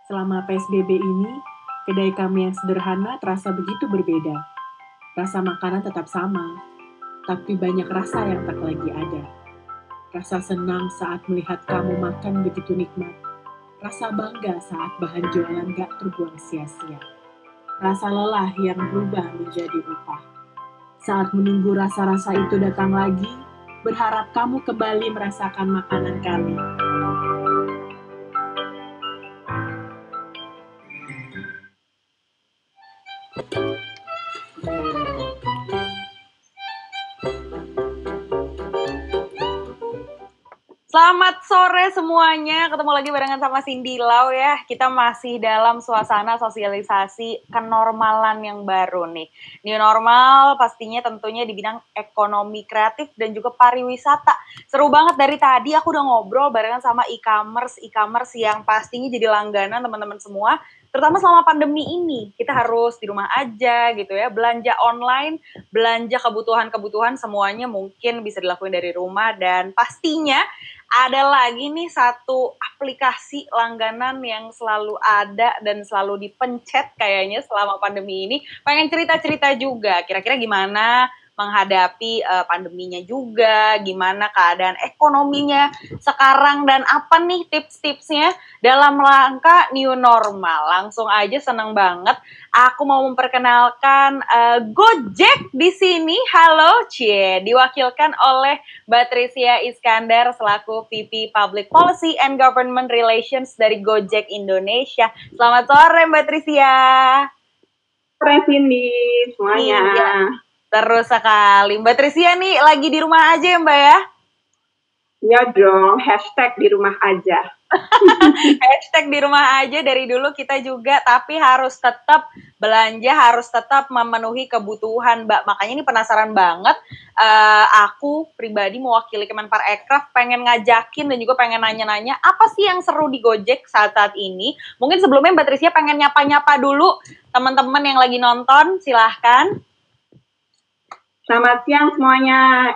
Selama PSBB ini, kedai kami yang sederhana terasa begitu berbeda. Rasa makanan tetap sama, tapi banyak rasa yang tak lagi ada. Rasa senang saat melihat kamu makan begitu nikmat. Rasa bangga saat bahan jualan gak terbuang sia-sia. Rasa lelah yang berubah menjadi upah. Saat menunggu rasa-rasa itu datang lagi, berharap kamu kembali merasakan makanan kami. Selamat sore semuanya, ketemu lagi barengan sama Cindy Lau ya. Kita masih dalam suasana sosialisasi kenormalan yang baru nih. New normal pastinya tentunya di bidang ekonomi kreatif dan juga pariwisata. Seru banget dari tadi aku udah ngobrol barengan sama e-commerce yang pastinya jadi langganan teman-teman semua. Terutama selama pandemi ini, kita harus di rumah aja gitu ya, belanja online, belanja kebutuhan-kebutuhan semuanya mungkin bisa dilakuin dari rumah dan pastinya ada lagi nih satu aplikasi langganan yang selalu ada dan selalu dipencet kayaknya selama pandemi ini. Pengen cerita-cerita juga, kira-kira gimana menghadapi pandeminya juga, gimana keadaan ekonominya sekarang, dan apa nih tips-tipsnya dalam rangka new normal. Langsung aja, seneng banget. Aku mau memperkenalkan Gojek di sini. Halo, Cie. Diwakilkan oleh Mbak Trisia Iskandar selaku VP Public Policy and Government Relations dari Gojek Indonesia. Selamat sore Mbak Trisia. Sore Cindy, semuanya. Iya, terus sekali. Mbak Trisia nih lagi di rumah aja ya Mbak ya? Iya dong, hashtag di rumah aja. Hashtag di rumah aja dari dulu kita juga, tapi harus tetap belanja, harus tetap memenuhi kebutuhan Mbak. Makanya ini penasaran banget, aku pribadi mewakili Kemenparekraf pengen ngajakin dan juga pengen nanya-nanya apa sih yang seru di Gojek saat-saat ini. Mungkin sebelumnya Mbak Trisia pengen nyapa-nyapa dulu teman-teman yang lagi nonton, silahkan. Selamat siang semuanya.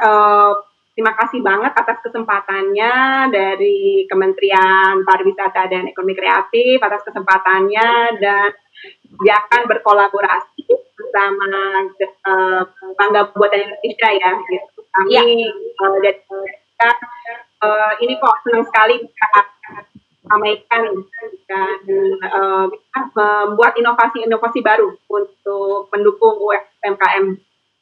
Terima kasih banget atas kesempatannya dari Kementerian Pariwisata dan Ekonomi Kreatif, atas kesempatannya dan dia akan berkolaborasi bersama Bangga Buatan Indonesia ya. Gitu. Kami dari Indonesia ini kok senang sekali bisa ramaikan dan membuat inovasi-inovasi baru untuk mendukung UMKM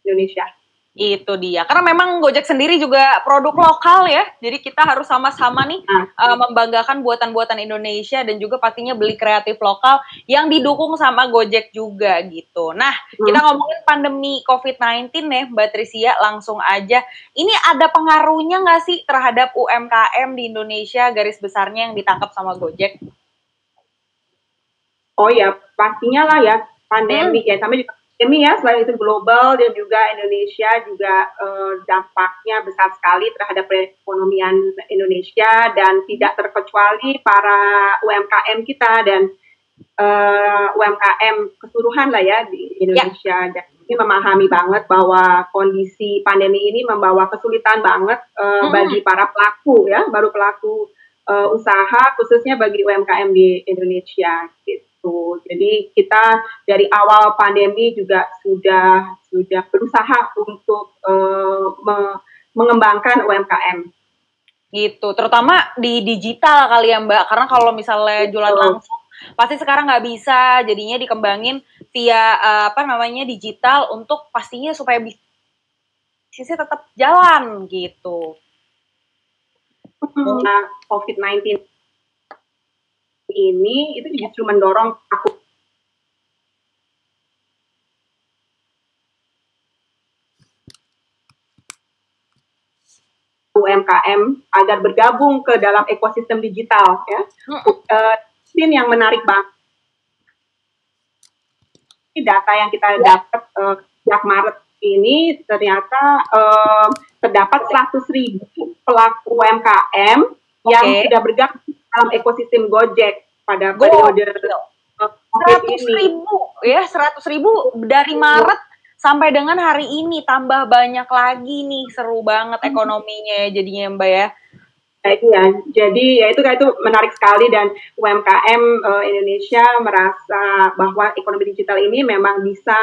Indonesia. Itu dia, karena memang Gojek sendiri juga produk lokal ya, jadi kita harus sama-sama nih membanggakan buatan-buatan Indonesia dan juga pastinya beli kreatif lokal yang didukung sama Gojek juga gitu. Nah, kita ngomongin pandemi COVID-19 nih Mbak Trisia, langsung aja. Ini ada pengaruhnya nggak sih terhadap UMKM di Indonesia, garis besarnya yang ditangkap sama Gojek? Oh ya, pastinya lah ya, pandemi ya, sampai ini ya, selain itu global dan juga Indonesia juga dampaknya besar sekali terhadap perekonomian Indonesia dan tidak terkecuali para UMKM kita dan UMKM keseluruhan lah ya di Indonesia. Dan ini memahami banget bahwa kondisi pandemi ini membawa kesulitan banget bagi para pelaku ya, baru pelaku usaha khususnya bagi UMKM di Indonesia gitu. Jadi kita dari awal pandemi juga sudah berusaha untuk mengembangkan UMKM. Gitu, terutama di digital kali ya Mbak, karena kalau misalnya jualan langsung pasti sekarang nggak bisa, jadinya dikembangin via digital untuk pastinya supaya bisnisnya tetap jalan gitu. Nah, COVID-19 ini itu justru mendorong aku UMKM agar bergabung ke dalam ekosistem digital ya. Ini yang menarik banget. Ini data yang kita dapat sejak Maret ini ternyata terdapat 100.000 pelaku UMKM yang sudah bergabung dalam ekosistem Gojek pada periode COVID ini. 100.000 dari Maret sampai dengan hari ini, tambah banyak lagi nih, seru banget ekonominya jadinya Mbak ya. Ya, jadi ya itu menarik sekali dan UMKM Indonesia merasa bahwa ekonomi digital ini memang bisa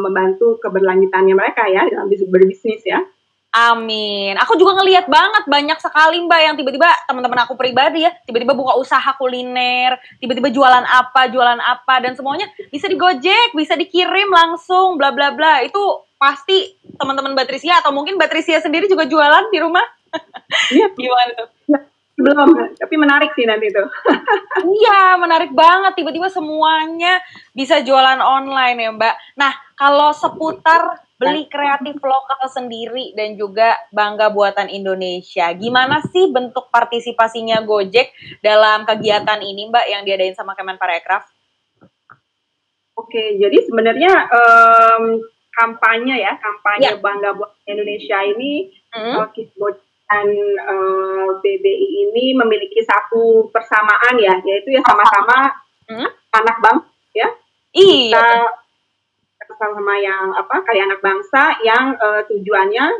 membantu keberlanjutannya mereka ya dalam berbisnis ya. Amin. Aku juga ngelihat banget banyak sekali Mbak yang tiba-tiba teman-teman aku pribadi ya, tiba-tiba buka usaha kuliner, tiba-tiba jualan apa, dan semuanya bisa di Gojek, bisa dikirim langsung, bla bla bla. Itu pasti teman-teman Mbak Trisia atau mungkin Mbak Trisia sendiri juga jualan di rumah. Iya. Gimana tuh? Belum, tapi menarik sih nanti tuh. Iya, menarik banget. Tiba-tiba semuanya bisa jualan online ya Mbak. Nah, kalau seputar beli kreatif lokal sendiri dan juga bangga buatan Indonesia, gimana sih bentuk partisipasinya Gojek dalam kegiatan ini Mbak yang diadain sama Kemenparekraf? Oke, jadi sebenarnya kampanye Bangga Buatan Indonesia ini dan BBI ini memiliki satu persamaan ya, yaitu ya sama-sama anak bangsa ya. Iya. Kita sama-sama yang karya anak bangsa yang tujuannya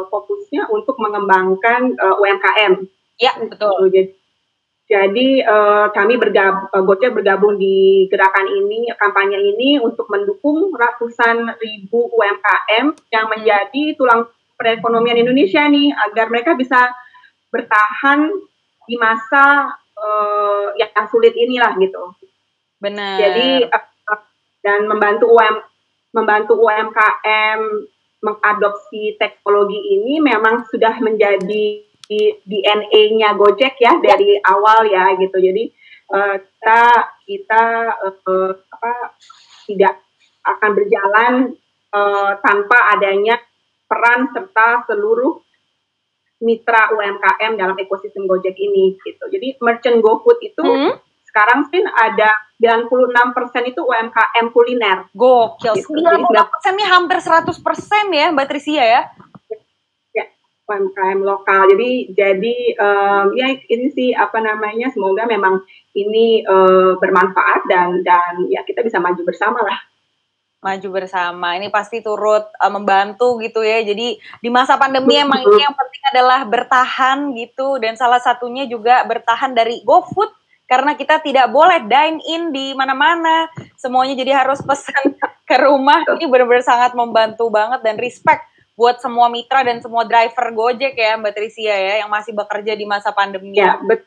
fokusnya untuk mengembangkan UMKM. Iya, betul. Jadi kami Gojek bergabung di gerakan ini, kampanye ini untuk mendukung ratusan ribu UMKM yang menjadi tulang perekonomian Indonesia nih, agar mereka bisa bertahan di masa yang sulit inilah gitu. Benar. Jadi dan membantu UMKM mengadopsi teknologi ini memang sudah menjadi DNA-nya Gojek ya dari awal ya gitu. Jadi kita tidak akan berjalan tanpa adanya peran serta seluruh mitra UMKM dalam ekosistem Gojek ini gitu. Jadi merchant GoFood itu sekarang sih ada 96% itu UMKM kuliner. Gokil, gitu. 96%-nya hampir 100% ya Mbak Trisia ya? Ya, UMKM lokal. Jadi ya ini sih semoga memang ini bermanfaat dan ya kita bisa maju bersama lah. Maju bersama, ini pasti turut membantu gitu ya. Jadi di masa pandemi emang ini yang penting adalah bertahan gitu, dan salah satunya juga bertahan dari GoFood karena kita tidak boleh dine in di mana-mana, semuanya jadi harus pesan ke rumah. Ini benar-benar sangat membantu banget dan respect buat semua mitra dan semua driver Gojek ya Mbak Trisia ya yang masih bekerja di masa pandemi. Ya, betul.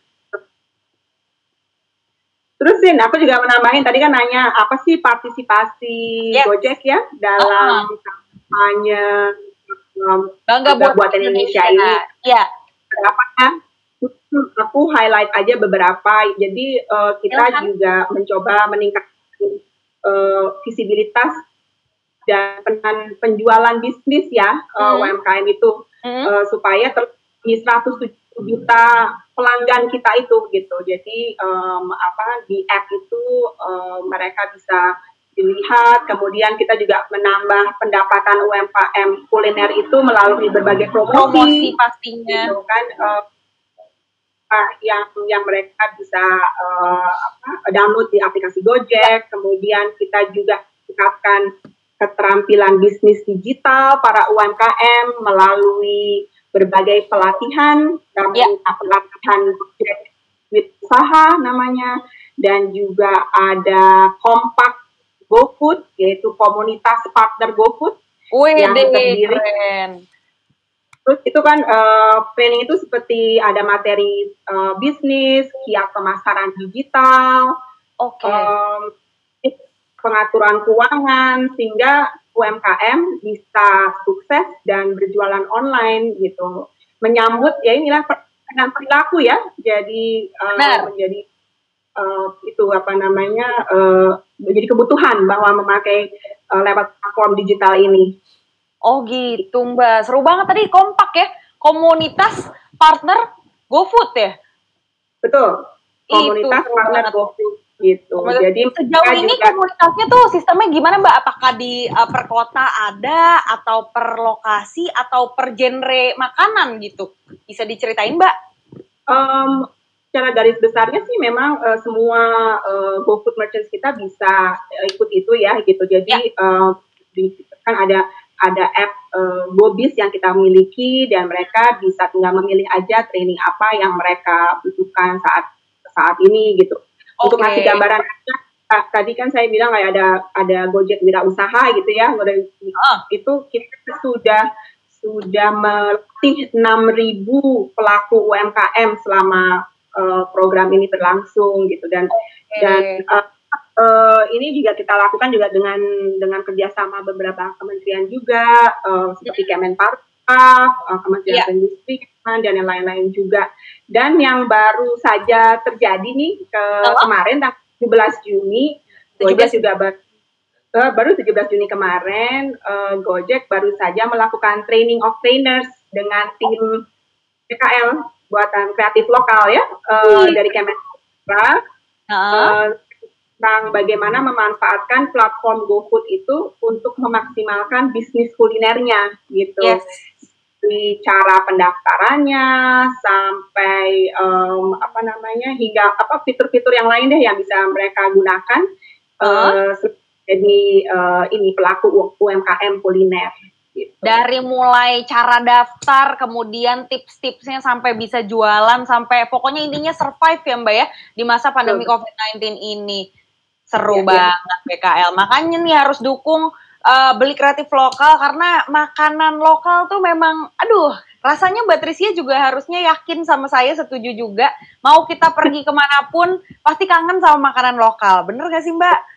Terus Sin, aku juga menambahin tadi kan nanya apa sih partisipasi Gojek ya dalam kampanye Bangga Buatan Indonesia ini. Ya. Berapanya? Aku highlight aja beberapa. Jadi kita juga mencoba meningkatkan visibilitas dan penjualan bisnis ya UMKM itu supaya di 107 juta pelanggan kita itu gitu. Jadi di app itu mereka bisa dilihat, kemudian kita juga menambah pendapatan UMKM kuliner itu melalui berbagai promosi pastinya gitu kan, yang mereka bisa download di aplikasi Gojek. Kemudian kita juga tingkatkan keterampilan bisnis digital para UMKM melalui berbagai pelatihan, pelatihan usaha namanya, dan juga ada Kompak GoFood, yaitu komunitas partner GoFood yang terdiri. Terus itu kan training itu seperti ada materi bisnis, kiat pemasaran digital, pengaturan keuangan, sehingga UMKM bisa sukses dan berjualan online gitu. Menyambut ya inilah dengan perilaku ya. Jadi menjadi menjadi kebutuhan bahwa memakai lewat platform digital ini. Oh gitu Mbak, seru banget tadi Kompak ya, komunitas partner GoFood ya. Betul. Komunitas partner GoFood. Gitu. Jadi sejauh ini komunitasnya tuh sistemnya gimana Mbak? Apakah di per kota ada atau per lokasi atau per genre makanan gitu? Bisa diceritain Mbak? Secara garis besarnya sih memang semua GoFood merchants kita bisa ikut itu ya gitu. Jadi kan ada ada app GoBiz yang kita miliki dan mereka bisa tinggal memilih aja training apa yang mereka butuhkan saat ini gitu. Untuk ngasih gambaran, tadi kan saya bilang kayak ada Gojek Wirausaha gitu ya, itu kita sudah melatih 6.000 pelaku UMKM selama program ini berlangsung gitu, dan ini juga kita lakukan juga dengan kerjasama beberapa kementerian juga, seperti Kemenparekraf, Kementerian Perindustrian dan yang lain-lain juga. Dan yang baru saja terjadi nih kemarin tanggal 17 Juni, Gojek juga baru 17 Juni kemarin, Gojek baru saja melakukan training of trainers dengan tim PKL buatan kreatif lokal ya, dari Kemenparekraf, tentang bagaimana memanfaatkan platform GoFood itu untuk memaksimalkan bisnis kulinernya gitu. Dari cara pendaftarannya sampai hingga fitur-fitur yang lain deh yang bisa mereka gunakan jadi ini pelaku UMKM kuliner. Gitu. Dari mulai cara daftar, kemudian tips-tipsnya sampai bisa jualan, sampai pokoknya intinya survive ya Mbak ya di masa pandemi COVID-19 ini. Seru banget PKL. Makanya nih harus dukung beli kreatif lokal, karena makanan lokal tuh memang, rasanya Mbak Trisya juga harusnya yakin sama saya, setuju juga. Mau kita pergi kemanapun, pasti kangen sama makanan lokal. Bener gak sih Mbak?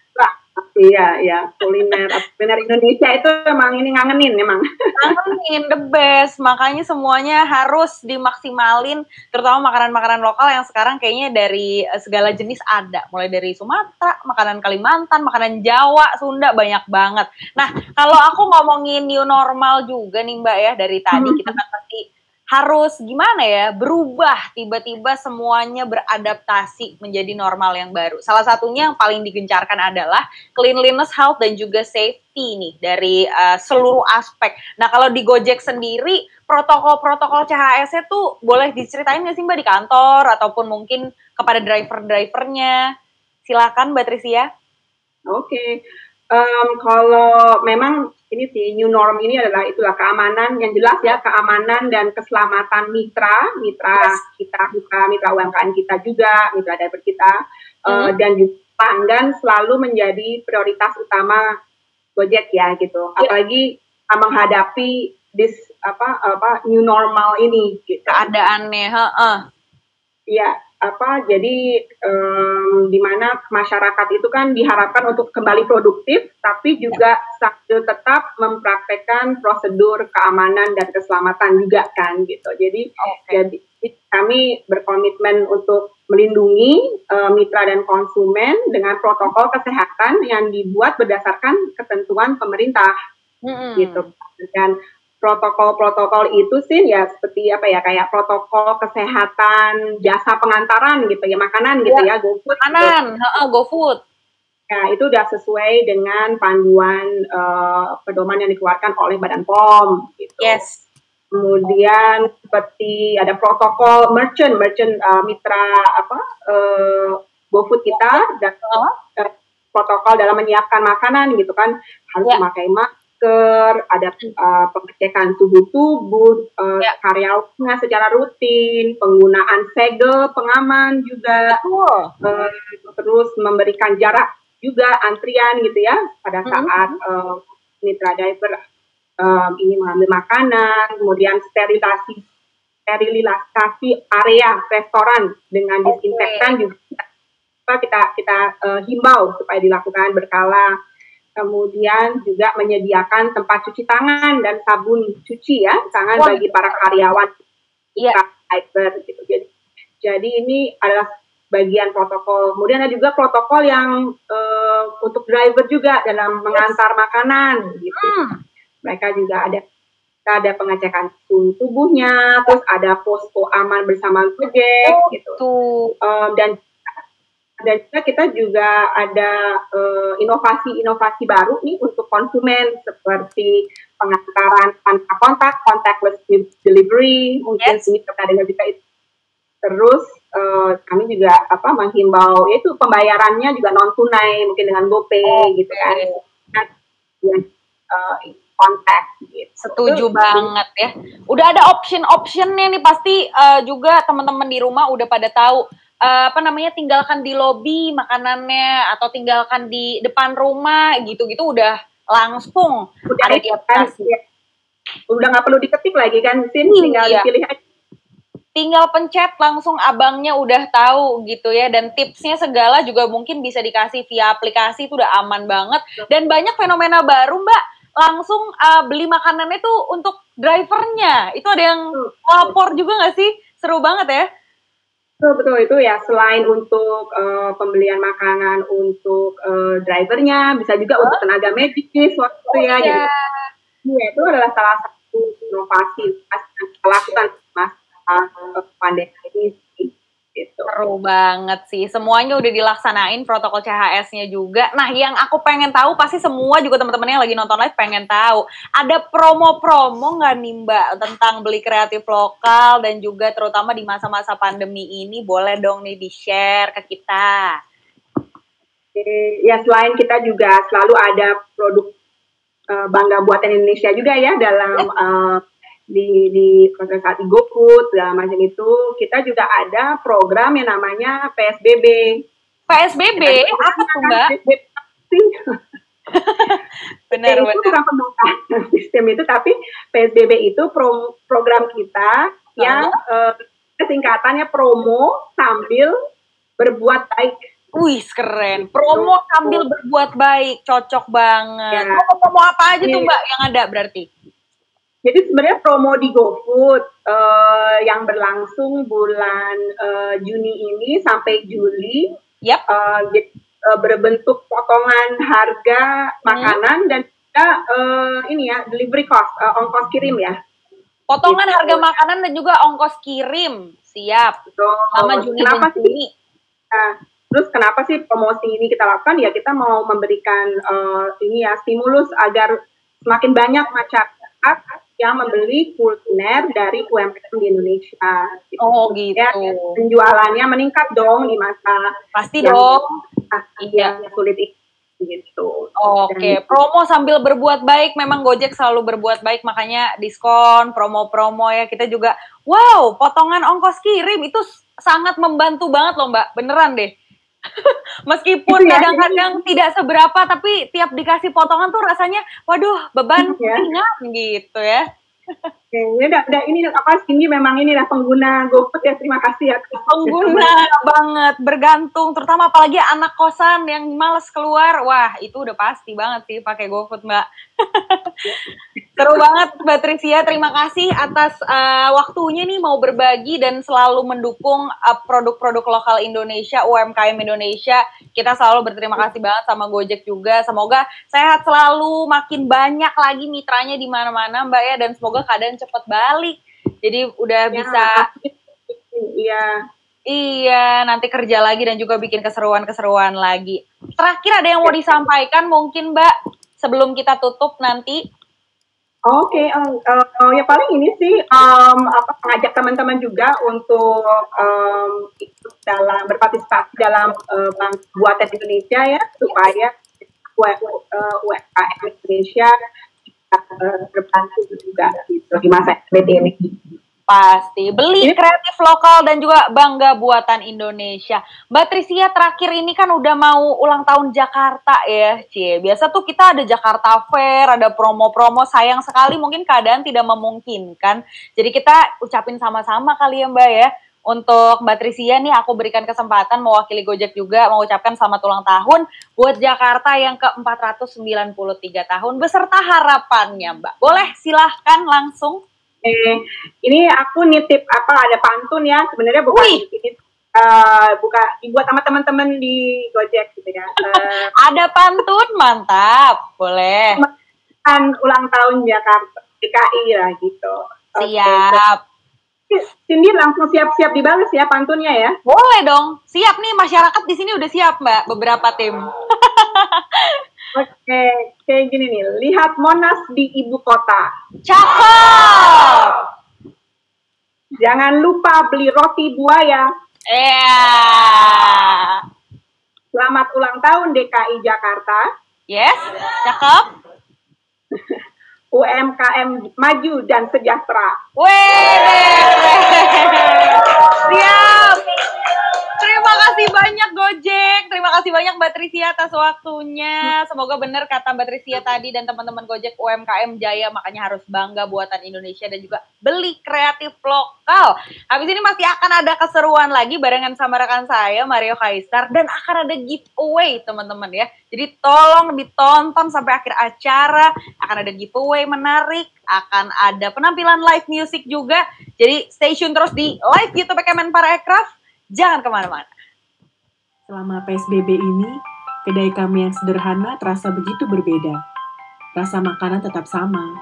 Iya, kuliner Indonesia itu emang ini ngangenin emang. Ngangenin, the best. Makanya semuanya harus dimaksimalin, terutama makanan-makanan lokal yang sekarang kayaknya dari segala jenis ada. Mulai dari Sumatera, makanan Kalimantan, makanan Jawa, Sunda, banyak banget. Nah, kalau aku ngomongin new normal juga nih Mbak ya, dari tadi kita kan pasti harus gimana ya, berubah, tiba-tiba semuanya beradaptasi menjadi normal yang baru. Salah satunya yang paling digencarkan adalah cleanliness, health, dan juga safety nih dari seluruh aspek. Nah, kalau di Gojek sendiri, protokol-protokol CHS-nya tuh boleh diceritain nggak sih Mbak di kantor, ataupun mungkin kepada driver-drivernya? Silakan Mbak Trisya. Oke. Kalau memang ini sih new norm ini itulah keamanan yang jelas ya, keamanan dan keselamatan mitra kita, mitra UMKM kita juga, mitra driver kita, dan juga pelanggan selalu menjadi prioritas utama Gojek ya gitu. Apalagi menghadapi new normal ini gitu. Keadaannya, Iya, jadi di mana masyarakat itu kan diharapkan untuk kembali produktif, tapi juga sambil tetap mempraktekkan prosedur keamanan dan keselamatan juga kan gitu. Jadi kami berkomitmen untuk melindungi mitra dan konsumen dengan protokol kesehatan yang dibuat berdasarkan ketentuan pemerintah gitu. Dan protokol-protokol itu sih ya seperti kayak protokol kesehatan jasa pengantaran gitu ya, makanan gitu ya, GoFood. Makanan, GoFood. Ya, itu udah sesuai dengan panduan pedoman yang dikeluarkan oleh Badan POM gitu. Yes. Kemudian seperti ada protokol merchant mitra GoFood kita, dan protokol dalam menyiapkan makanan gitu kan, harus memakai ada pengecekan suhu tubuh karyawannya secara rutin, penggunaan segel pengaman juga, terus memberikan jarak juga antrian gitu ya pada saat mitra driver ini mengambil makanan, kemudian sterilisasi area restoran dengan disinfektan juga kita himbau supaya dilakukan berkala. Kemudian juga menyediakan tempat cuci tangan dan sabun cuci ya tangan bagi para karyawan driver gitu. Jadi ini adalah bagian protokol. Kemudian ada juga protokol yang untuk driver juga dalam mengantar makanan gitu. Mereka juga ada pengecekan suhu tubuhnya, terus ada posko aman bersama Gojek gitu. Dan kita juga ada inovasi baru nih untuk konsumen, seperti pengantaran tanpa contactless delivery, mungkin ini terkait dengan juga itu. Terus kami juga menghimbau yaitu pembayarannya juga non tunai, mungkin dengan GoPay gitu kan. kontak gitu. Setuju banget ya. Udah ada option-optionnya nih pasti juga teman-teman di rumah udah pada tahu. Apa namanya, tinggalkan di lobi makanannya atau tinggalkan di depan rumah gitu-gitu udah langsung Udah ada di aplikasi. Udah nggak perlu diketik lagi kan, Sin, tinggal dipilih aja. Tinggal pencet langsung abangnya udah tahu gitu ya, dan tipsnya segala juga mungkin bisa dikasih via aplikasi, itu udah aman banget. Dan banyak fenomena baru Mbak, langsung beli makanannya tuh untuk drivernya, itu ada yang lapor juga nggak sih? Seru banget ya. Betul, itu ya, selain untuk pembelian makanan untuk drivernya, bisa juga untuk tenaga medis waktu ya. Jadi itu adalah salah satu inovasi yang kita lakukan Mas pandemi ini gitu. Seru banget sih, semuanya udah dilaksanain protokol CHS-nya juga. Nah, yang aku pengen tahu, pasti semua juga teman-teman yang lagi nonton live pengen tahu, ada promo-promo nggak nih Mbak tentang beli kreatif lokal dan juga terutama di masa-masa pandemi ini? Boleh dong nih di-share ke kita. Ya, selain kita juga selalu ada produk bangga buatan Indonesia juga ya dalam di saat di GoFood segala macam itu, kita juga ada program yang namanya PSBB. PSBB apa tuh Mbak? Benar. Itu bukan pembatasan sistem itu, tapi PSBB itu program kita yang singkatannya promo sambil berbuat baik. Wih, keren. Promo sambil berbuat baik, cocok banget. Promo apa aja tuh Mbak yang ada berarti? Jadi sebenarnya promo di GoFood yang berlangsung bulan Juni ini sampai Juli, berbentuk potongan harga makanan dan juga ini ya, delivery cost, ongkos kirim ya. Potongan harga makanan dan juga ongkos kirim, siap. Selama Juni dan Juli. Nah, terus kenapa sih promosi ini kita lakukan? Ya kita mau memberikan ini ya, stimulus agar semakin banyak masyarakat yang membeli kuliner dari UMKM di Indonesia. Gitu. Oh gitu. Ya, penjualannya meningkat dong di masa pasti dong. Yang sulit itu. Gitu. Oke, promo sambil berbuat baik, memang Gojek selalu berbuat baik, makanya diskon, promo-promo ya. Kita juga, wow, potongan ongkos kirim itu sangat membantu banget loh Mbak, beneran deh. Meskipun kadang-kadang tidak seberapa, tapi tiap dikasih potongan tuh rasanya, waduh, beban ringan gitu ya. Ini apa sih, ini memang inilah pengguna GoFood ya, terima kasih ya. Pengguna banget, bergantung, terutama apalagi anak kosan yang males keluar, wah itu udah pasti banget sih pakai GoFood Mbak. Seru banget Mbak Trisia, terima kasih atas waktunya nih mau berbagi dan selalu mendukung produk-produk lokal Indonesia, UMKM Indonesia. Kita selalu berterima kasih banget sama Gojek juga. Semoga sehat selalu, makin banyak lagi mitranya di mana-mana Mbak ya, dan semoga keadaan cepat balik. Jadi udah bisa Iya, nanti kerja lagi dan juga bikin keseruan-keseruan lagi. Terakhir ada yang mau disampaikan mungkin Mbak sebelum kita tutup nanti? Oke, ya paling ini sih mengajak teman-teman juga untuk ikut dalam berpartisipasi dalam buatan Indonesia ya, supaya UMKM Indonesia berbantu juga gitu di masa ini. Pasti beli kreatif lokal dan juga bangga buatan Indonesia. Mbak Trisia, terakhir ini kan udah mau ulang tahun Jakarta ya, Cie. Biasa tuh kita ada Jakarta Fair, ada promo-promo. Sayang sekali mungkin keadaan tidak memungkinkan. Jadi kita ucapin sama-sama kali ya Mbak ya. Untuk Mbak Trisia nih aku berikan kesempatan mewakili Gojek juga mengucapkan selamat ulang tahun buat Jakarta yang ke-493 tahun beserta harapannya Mbak. Boleh silahkan langsung. Ini aku nitip ada pantun ya, sebenarnya bukan dibuat sama teman-teman di Gojek gitu ya. Ada pantun, mantap, boleh. Ulang tahun Jakarta DKI lah gitu. Siap. Cindy langsung siap-siap dibalas ya pantunnya ya. Boleh dong, siap nih masyarakat di sini udah siap Mbak, beberapa tim. Oke, kayak gini nih. Lihat Monas di ibu kota. Cakep. Jangan lupa beli roti buaya. Selamat ulang tahun DKI Jakarta. Yes, cakep. UMKM maju dan sejahtera. Siap. Terima kasih banyak Gojek, terima kasih banyak Mbak Trisia atas waktunya. Semoga benar kata Mbak Trisia tadi dan teman-teman Gojek UMKM Jaya, makanya harus bangga buatan Indonesia dan juga beli kreatif lokal. Habis ini masih akan ada keseruan lagi barengan sama rekan saya Mario Kaisar dan akan ada giveaway teman-teman ya. Jadi tolong ditonton sampai akhir acara, akan ada giveaway menarik, akan ada penampilan live music juga. Jadi stay tune terus di live YouTube Kemenparekraf. Jangan kemana-mana. Selama PSBB ini, kedai kami yang sederhana terasa begitu berbeda. Rasa makanan tetap sama,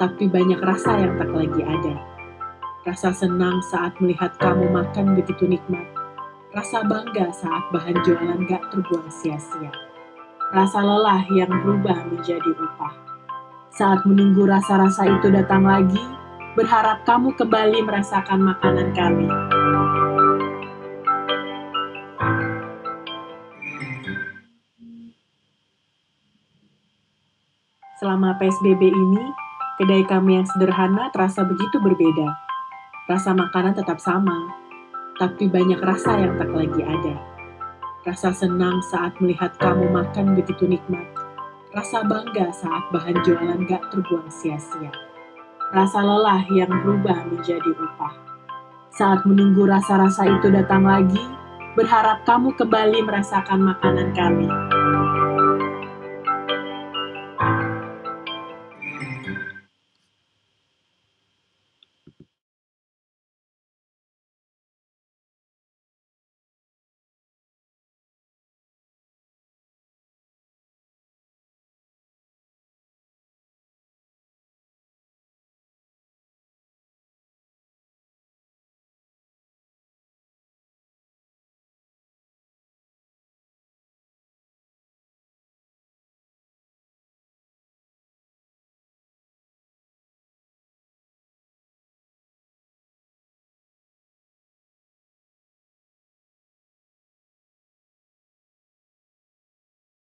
tapi banyak rasa yang tak lagi ada. Rasa senang saat melihat kamu makan begitu nikmat. Rasa bangga saat bahan jualan gak terbuang sia-sia. Rasa lelah yang berubah menjadi upah. Saat menunggu rasa-rasa itu datang lagi, berharap kamu kembali merasakan makanan kami. Selama PSBB ini, kedai kami yang sederhana terasa begitu berbeda. Rasa makanan tetap sama, tapi banyak rasa yang tak lagi ada. Rasa senang saat melihat kamu makan begitu nikmat. Rasa bangga saat bahan jualan gak terbuang sia-sia. Rasa lelah yang berubah menjadi upah. Saat menunggu rasa-rasa itu datang lagi, berharap kamu kembali merasakan makanan kami.